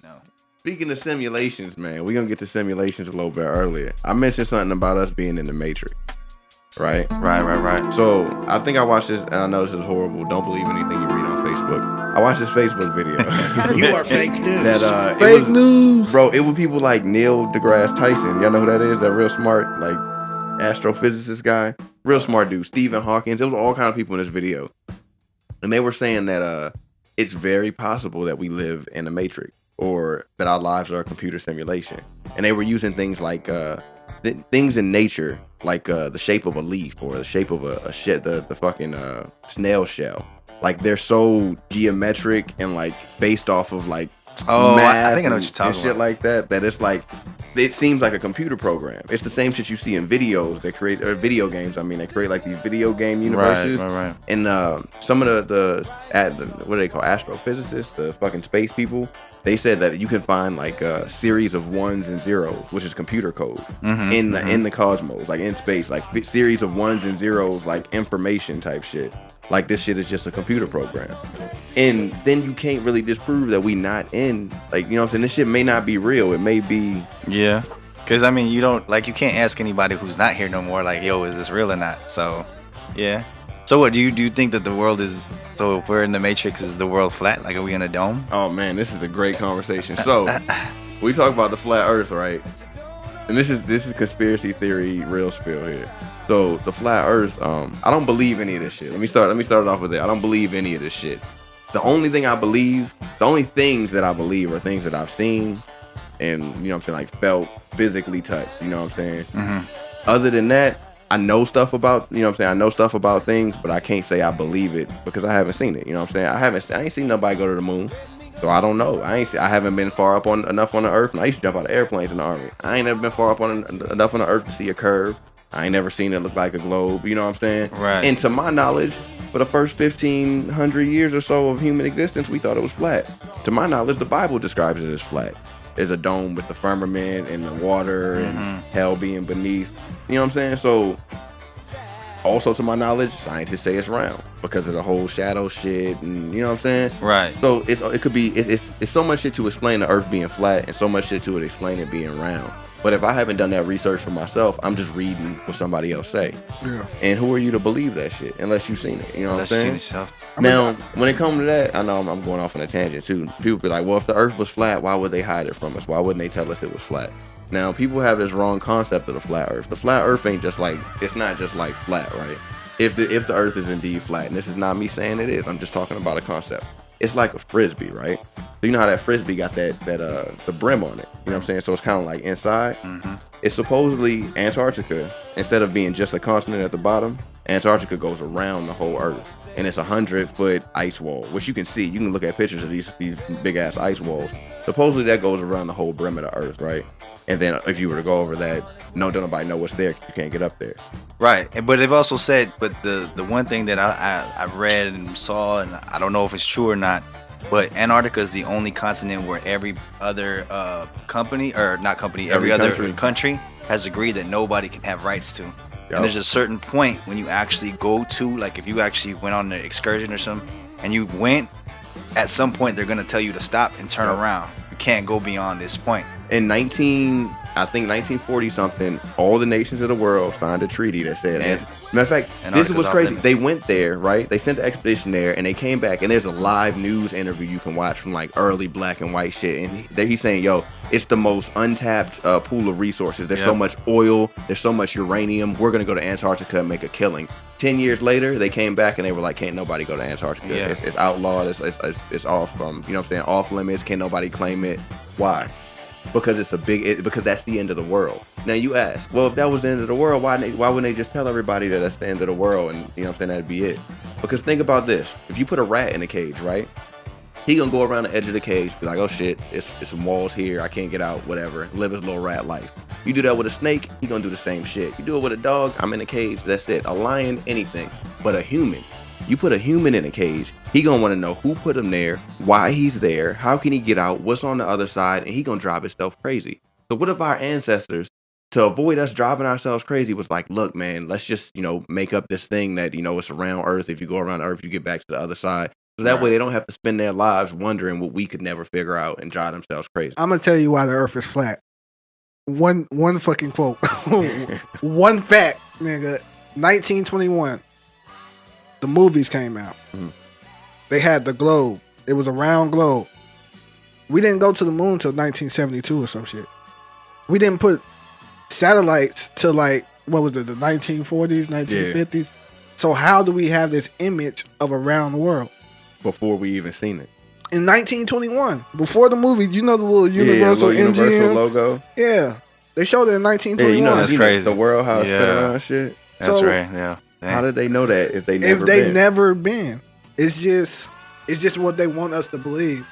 No. Speaking of simulations, man, we're going to get to simulations a little bit earlier. I mentioned something about us being in the Matrix, right? Right. So I think I watched this, and I know this is horrible. Don't believe anything you read on Facebook. I watched this Facebook video. You are fake news. That Fake news. Bro, it was people like Neil deGrasse Tyson. Y'all know who that is? That real smart, like, astrophysicist guy. Real smart dude. Stephen Hawking. It was all kind of people in this video. And they were saying that it's very possible that we live in a Matrix, or that our lives are a computer simulation. And they were using things like things in nature, like the shape of a leaf or the shape of the fucking snail shell. Like, they're so geometric and like based off of like math I think I know what you're talking and shit about. like that. That it's like, it seems like a computer program. It's the same shit you see in videos. They create video games. I mean, they create like these video game universes. Right. And some of the what do they call, astrophysicists, the fucking space people, they said that you can find like a series of ones and zeros, which is computer code, in the cosmos, like in space, like series of ones and zeros, like information type shit. Like, this shit is just a computer program. And then you can't really disprove that we not in, like, you know what I'm saying? This shit may not be real. It may be. Yeah. Because, I mean, you can't ask anybody who's not here no more, like, yo, is this real or not? So, yeah. So what, do you think that the world is, so if we're in the Matrix, is the world flat? Like, are we in a dome? Oh, man, this is a great conversation. So, we talk about the flat earth, right? And this is conspiracy theory real spill here. So the flat earth, I don't believe any of this shit. Let me start it off with that. I don't believe any of this shit. The only things that I believe are things that I've seen and, you know what I'm saying, like felt, physically touched, you know what I'm saying? Other than that, I know stuff about, you know what I'm saying, I know stuff about things, but I can't say I believe it because I haven't seen it, you know what I'm saying? I ain't seen nobody go to the moon. So I don't know. I haven't been far up enough on the earth. And I used to jump out of airplanes in the army. I ain't never been far up enough on the earth to see a curve. I ain't never seen it look like a globe. You know what I'm saying? Right. And to my knowledge, for the first 1,500 years or so of human existence, we thought it was flat. To my knowledge, the Bible describes it as flat. There's a dome with the firmament and the water and hell being beneath. You know what I'm saying? So, also to my knowledge, scientists say it's round because of the whole shadow shit, and you know what I'm saying? Right. So it's so much shit to explain the earth being flat and so much shit to explain it being round. But if I haven't done that research for myself, I'm just reading what somebody else say. Yeah. And who are you to believe that shit unless you've seen it? You know what I'm saying? Unless you've seen it yourself. Now, when it comes to that, I know I'm going off on a tangent too. People be like, well, if the earth was flat, why would they hide it from us? Why wouldn't they tell us it was flat? Now, people have this wrong concept of the flat earth. The flat earth ain't just like, it's not just like flat, right? If the earth is indeed flat, and this is not me saying it is, I'm just talking about a concept. It's like a frisbee, right? So you know how that frisbee got that the brim on it. You know what I'm saying? So it's kind of like inside. It's supposedly Antarctica, instead of being just a continent at the bottom, Antarctica goes around the whole earth. And it's 100-foot ice wall, which you can see. You can look at pictures of these big ass ice walls. Supposedly that goes around the whole brim of the earth, right? And then if you were to go over that, don't nobody know what's there. You can't get up there. Right. But they've also said, but the one thing that I read and saw, and I don't know if it's true or not, but Antarctica is the only continent where every other country has agreed that nobody can have rights to. Yep. And there's a certain point when you actually go to, like if you actually went on an excursion or something, and you went, at some point they're going to tell you to stop and turn around. You can't go beyond this point. In 1940 something, all the nations of the world signed a treaty that said, matter of fact, this is what's crazy. They went there, right? They sent the expedition there, and they came back, and there's a live news interview you can watch from like early black and white shit, and he's saying, yo, it's the most untapped pool of resources. There's so much oil, there's so much uranium. We're gonna go to Antarctica and make a killing. 10 years later, they came back and they were like, can't nobody go to Antarctica. Yeah. It's outlawed. It's off from, you know what I'm saying, off limits. Can't nobody claim it. Why? Because because that's the end of the world. Now you ask, well, if that was the end of the world, why wouldn't they just tell everybody that that's the end of the world and, you know what I'm saying, that'd be it? Because think about this. If you put a rat in a cage, right? He gonna go around the edge of the cage, be like, oh shit, it's some walls here, I can't get out, whatever. Live his little rat life. You do that with a snake, he gonna do the same shit. You do it with a dog, I'm in a cage, that's it. A lion, anything. But a human, you put a human in a cage, he gonna wanna know who put him there, why he's there, how can he get out, what's on the other side, and he gonna drive himself crazy. So what if our ancestors, to avoid us driving ourselves crazy, was like, look, man, let's just, make up this thing that, it's around Earth. If you go around Earth, you get back to the other side. So that way they don't have to spend their lives wondering what we could never figure out and drive themselves crazy. I'm gonna tell you why the Earth is flat. One fucking quote. One fact, nigga. 1921. The movies came out. Mhm. They had the globe. It was a round globe. We didn't go to the moon till 1972 or some shit. We didn't put satellites till like, what was it, the 1940s, 1950s? So how do we have this image of a round world? Before we even seen it. In 1921, before the movie, you know the little Universal the little MGM? Universal logo. Yeah. They showed it in 1921. Yeah, you know That's crazy. The world, how it's Yeah. spinning around shit. That's So- right. Yeah. How did they know that if they never If they been? never been. It's just what they want us to believe.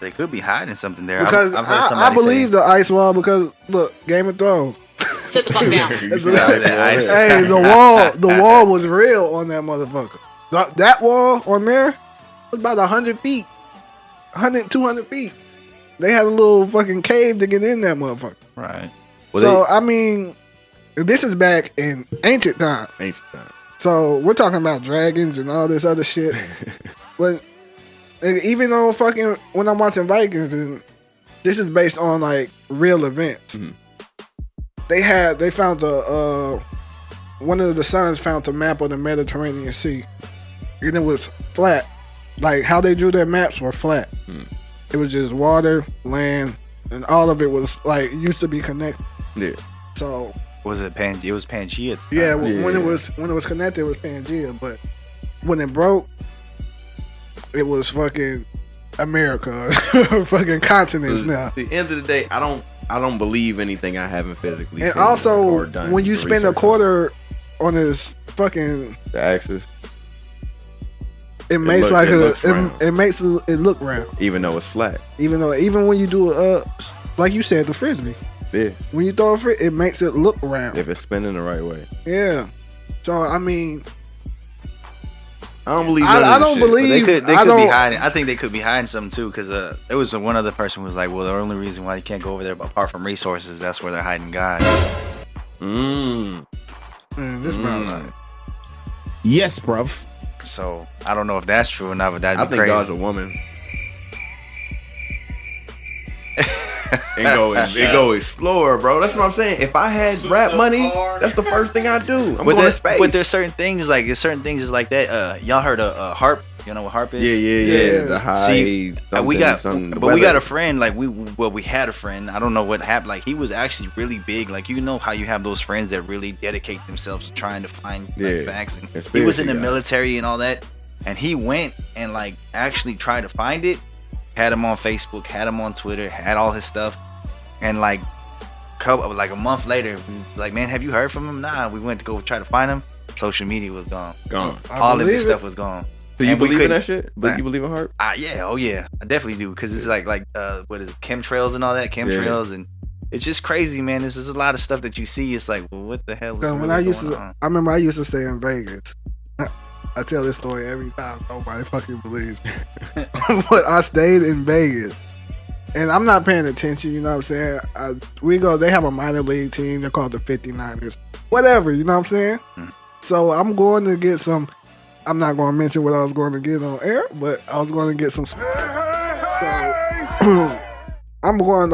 They could be hiding something there. Because I've heard I somebody believe say, the ice wall because, look, Game of Thrones. Sit the fuck down. You see how they The ice- do it? Hey, the wall was real on that motherfucker. That wall on there was about 100 feet. 100, 200 feet. They had a little fucking cave to get in that motherfucker. right. Well, So, I mean, this is back in ancient time. Ancient time. So, we're talking about dragons and all this other shit. But even though fucking when I'm watching Vikings, and this is based on like real events. Mhm. They found one of the sons found a map of the Mediterranean Sea, and it was flat. Like how they drew their maps were flat. It was just water, land, and all of it was like used to be connected. Yeah. So was it Pangea? It was Pangea. yeah, Yeah. when it was connected, it was Pangea. But when it broke, it was fucking America, fucking continents now. At the end of the day, I don't believe anything I haven't physically And seen also, or done when you the spend a research quarter on this fucking, on. The axis, it makes looks round. it makes it look round. even though it's flat. Even when you do like you said, the frisbee, Yeah. when you throw a frisbee, it makes it look round. If it's spinning the right way. Yeah. So I mean, I don't believe. I don't But believe- they could I be don't- hiding. I think they could be hiding something too, because there was one other person who was like, "Well, the only reason why you can't go over there, apart from resources, that's where they're hiding God." Mm. this man, Mm. Yes, bruv. So I don't know if that's true or not, but that'd I be think crazy. God's a woman. and go explore, bro. That's what I'm saying. If I had rap money, that's the first thing I do. I'm going to space. But there's certain things like like that. Y'all heard of harp? You know what harp is? Yeah. The high. See, we got weather. a friend. Like we had a friend. I don't know what happened. Like he was actually really big. Like you know how you have those friends that really dedicate themselves to trying to find like, facts. And he was Conspiracy in the guy. military and all that. And he went and like actually tried to find it. Had him on Facebook. Had him on Twitter. Had all his stuff. And like a month later, we was like, man, have you heard from him? Nah. We went to go try to find him. Social media was gone. Gone. I All of believe his it. stuff was gone. So you And we believe in couldn't- that shit? But you believe in heart? Yeah, oh yeah, I definitely do, because it's like what is it, chemtrails and all that, chemtrails, and it's just crazy, man. There's a lot of stuff that you see. It's like, well, what the hell is Because when really I used going to, on? I remember I used to stay in Vegas. I tell this story every time. Nobody fucking believes me. But I stayed in Vegas. And I'm not paying attention, you know what I'm saying? They have a minor league team. They're called the 59ers. Whatever, you know what I'm saying? So I'm going to get some, I'm not going to mention what I was going to get on air, but I was going to get some. So, I'm going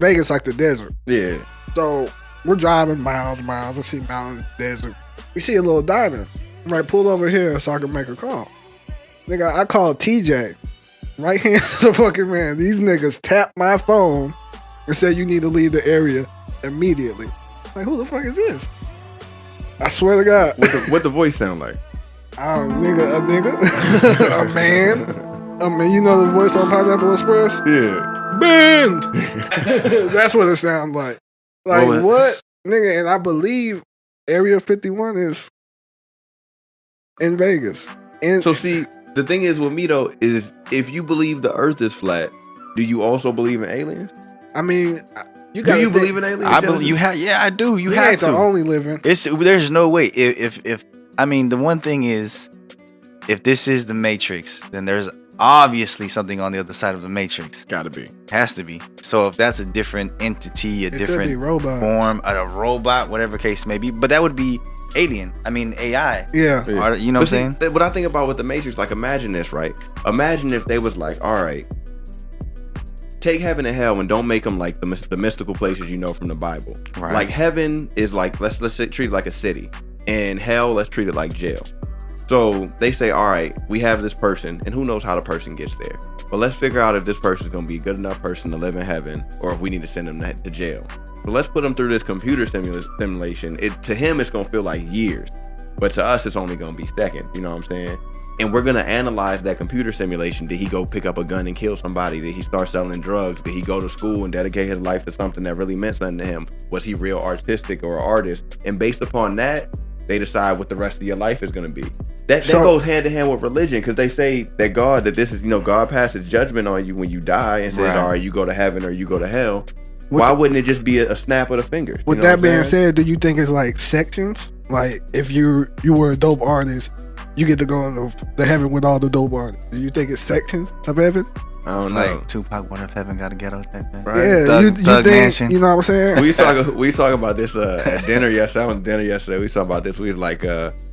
Vegas like the desert. Yeah. So we're driving miles. I see mountains, desert. We see a little diner. I'm like, pull over here so I can make a call. Nigga, I called TJ. Right hand to the fucking man. These niggas tapped my phone and said you need to leave the area immediately. Like, who the fuck is this? I swear to God. What the voice sound like? A nigga, a man. You know the voice on Pineapple Express? Yeah. Bend! That's what it sounds like. Like, What? what? Nigga, and I believe Area 51 is in Vegas. And So see, the thing is with me though, is if you believe the earth is flat, do you also believe in aliens? I mean, you Do got you believe in aliens? I believe you have. Yeah, I do. You You have ain't the to. only living. There's no way. If I mean, the one thing is, if this is the Matrix, then there's obviously something on the other side of the Matrix. Gotta be. Has to be. So if that's a different entity, a It could be different robots. form, a robot, whatever case may be, but that would be alien. I mean AI. Yeah. You know what I'm saying? What I think about with the Matrix, like imagine this, right? Imagine if they was like, all right, take heaven and hell and don't make them like the mystical places you know from the Bible. Right. Like heaven is like let's treat it like a city, and hell let's treat it like jail. So they say, all right, we have this person, and who knows how the person gets there. But let's figure out if this person is going to be a good enough person to live in heaven, or if we need to send them to jail. So let's put them through this computer simulation. To him, it's going to feel like years, but to us, it's only going to be seconds. You know what I'm saying? And we're going to analyze that computer simulation. Did he go pick up a gun and kill somebody? Did he start selling drugs? Did he go to school and dedicate his life to something that really meant something to him? Was he real artistic or an artist? And based upon that, they decide what the rest of your life is going to be. That goes hand in hand with religion, because they say that this is, God passes judgment on you when you die and says, all right, you go to heaven or you go to hell. Why wouldn't it just be a snap of the fingers? With that being said, do you think it's like sections? Like if you were a dope artist, you get to go to heaven with all the dope artists. Do you think it's sections of heaven? I don't know. Like Tupac, what if heaven got a ghetto type thing? Right. Yeah, you think, mansion. You know what I'm saying? We talking about this at dinner yesterday. I went to dinner yesterday. We talking about this. We was like,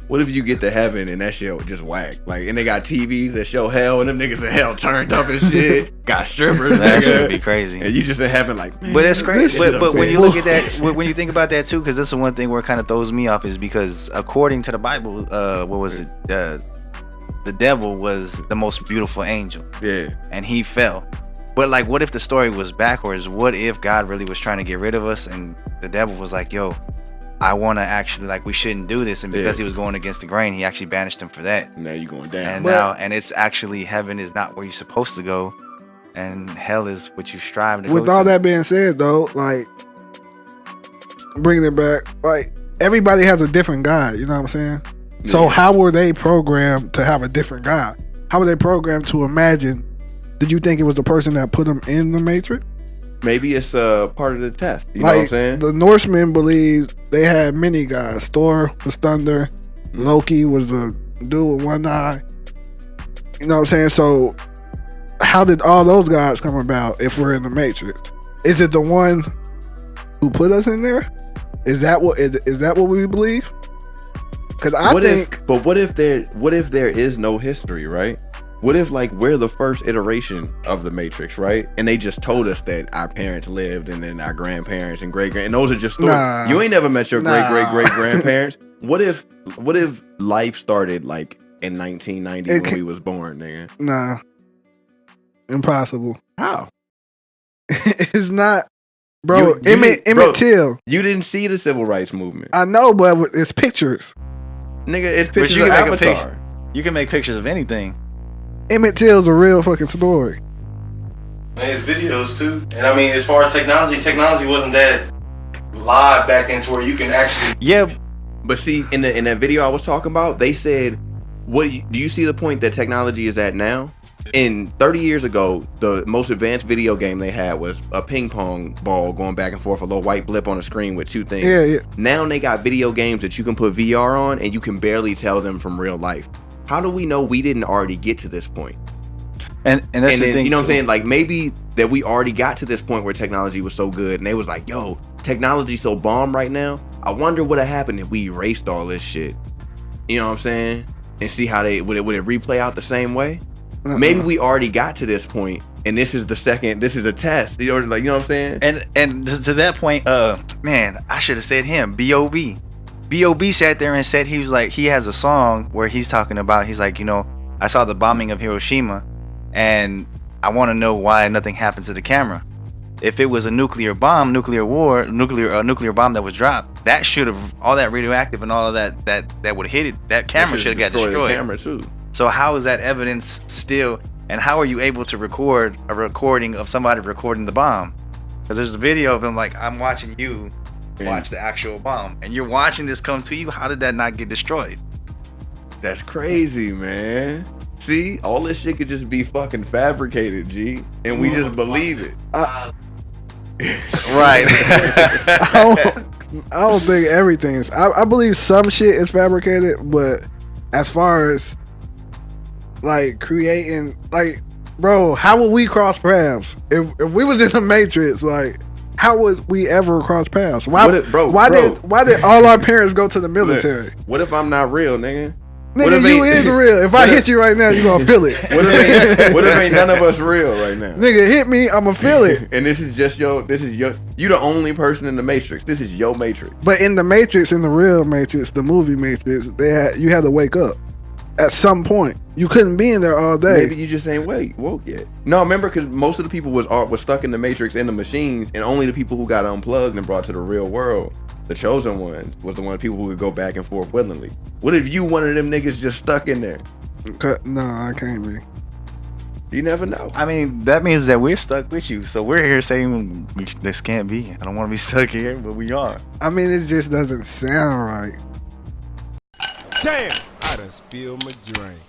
what if you get to heaven and that shit just whack? Like, and they got TVs that show hell, and them niggas in hell turned up and shit. Got strippers. That should be crazy. And you just in heaven like, man. But it's crazy. But when you look at that, when you think about that too, because this is one thing where it kind of throws me off, is because according to the Bible, what was it? The devil was the most beautiful angel. Yeah. And he fell. But like, what if the story was backwards? What if God really was trying to get rid of us, and the devil was like, yo, I want to actually, like, we shouldn't do this. And because he was going against the grain, he actually banished him for that. Now you're going down. And it's actually, heaven is not where you're supposed to go, and hell is what you strive to go to. With all that being said, though, like, bringing it back, like, everybody has a different God. You know what I'm saying? Yeah. So how were they programmed to have a different God? How were they programmed to imagine? Did you think it was the person that put them in the Matrix? Maybe it's part of the test. You know what I'm saying? The Norsemen believed they had many gods. Thor was thunder. Loki was the dude with one eye. You know what I'm saying? So how did all those gods come about if we're in the Matrix? Is it the one who put us in there? Is that what we believe? Because what if there is no history, right? What if, like, we're the first iteration of the Matrix, right? And they just told us that our parents lived, and then our grandparents and and those are just stories. Nah, you ain't never met your great grandparents. What if life started like in 1990 when we was born, nigga? Nah, impossible. How? It's not, bro. Emmett Till. You didn't see the civil rights movement. I know, but it's pictures. Nigga, it's pictures of Avatar. You can make pictures of anything. Emmett Till's a real fucking story. And his videos too. And I mean, as far as technology wasn't that live back then to where you can actually. Yeah. But see, in that video I was talking about, they said, do you see the point that technology is at now? In 30 years ago, the most advanced video game they had was a ping pong ball going back and forth, a little white blip on the screen with two things. Yeah. Now they got video games that you can put VR on and you can barely tell them from real life. How do we know we didn't already get to this point? And that's the thing. You know what I'm saying? Like, maybe that we already got to this point where technology was so good, and they was like, yo, technology's so bomb right now. I wonder what would happen if we erased all this shit. You know what I'm saying? And see how would it replay out the same way? Maybe we already got to this point, and this is a test. You know what I'm saying? And to that point, man, I should have said him, B.O.B. B.O.B. sat there and said, he was like, he has a song where he's talking about, he's like, I saw the bombing of Hiroshima, and I want to know why nothing happened to the camera. If it was a nuclear bomb that was dropped, that should have, all that radioactive and all of that would have hit it. That camera should have got destroyed. The camera too. So how is that evidence still? And how are you able to record a recording of somebody recording the bomb? Because there's a video of him like, I'm watching you watch the actual bomb, and you're watching this come to you. How did that not get destroyed? That's crazy, man. See, all this shit could just be fucking fabricated, G, and we just believe it. Right. I don't think everything is. I believe some shit is fabricated, but as far as like creating, like, bro, how would we cross paths if we was in the Matrix? Like, how would we ever cross paths? Why, Bro, why did all our parents go to the military? What if I'm not real, nigga? Nigga, you is real. If I hit you right now, you gonna feel it. What if ain't none of us real right now? Nigga, hit me, I'ma feel it. And this is just you the only person in the Matrix. This is your Matrix. But in the Matrix, in the real Matrix, the movie Matrix, you had to wake up at some point. You couldn't be in there all day. Maybe you just ain't woke yet. No, remember, because most of the people was stuck in the Matrix in the machines, and only the people who got unplugged and brought to the real world, the chosen ones, was the one people who would go back and forth willingly. What if you one of them niggas just stuck in there? No, I can't be. You never know. I mean, that means that we're stuck with you. So we're here saying this can't be. I don't want to be stuck here, but we are. I mean, it just doesn't sound right. Damn! I done spilled my drink.